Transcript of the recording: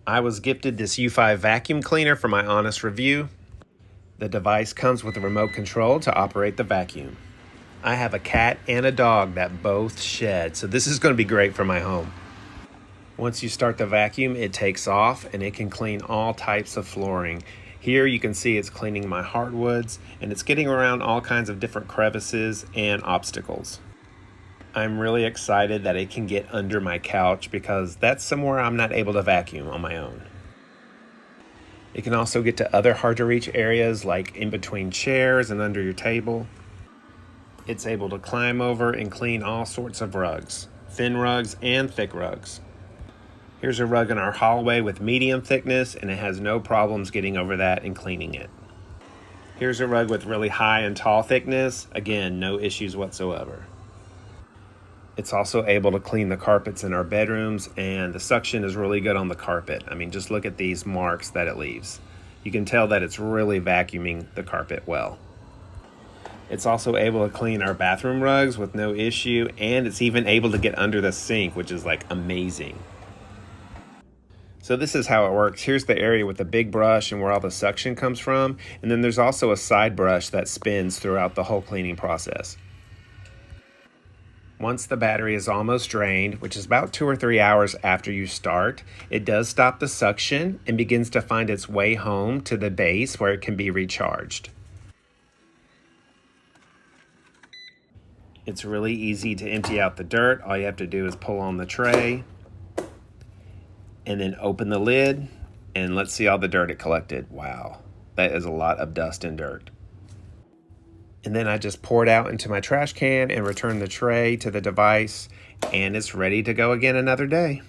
I was gifted this Eufy vacuum cleaner for my honest review. The device comes with a remote control to operate the vacuum. I have a cat and a dog that both shed, so this is going to be great for my home. Once you start the vacuum, it takes off and it can clean all types of flooring. Here you can see it's cleaning my hardwoods and it's getting around all kinds of different crevices and obstacles. I'm really excited that it can get under my couch because that's somewhere I'm not able to vacuum on my own. It can also get to other hard to reach areas like in between chairs and under your table. It's able to climb over and clean all sorts of rugs, thin rugs and thick rugs. Here's a rug in our hallway with medium thickness and it has no problems getting over that and cleaning it. Here's a rug with really high and tall thickness. Again, no issues whatsoever. It's also able to clean the carpets in our bedrooms, and the suction is really good on the carpet. I mean, just look at these marks that it leaves. You can tell that it's really vacuuming the carpet well. It's also able to clean our bathroom rugs with no issue, and it's even able to get under the sink, which is like amazing. So this is how it works. Here's the area with the big brush and where all the suction comes from, and then there's also a side brush that spins throughout the whole cleaning process. Once the battery is almost drained, which is about 2 or 3 hours after you start, it does stop the suction and begins to find its way home to the base where it can be recharged. It's really easy to empty out the dirt. All you have to do is pull on the tray and then open the lid, and let's see all the dirt it collected. Wow, that is a lot of dust and dirt. And then I just pour it out into my trash can and return the tray to the device, and it's ready to go again another day.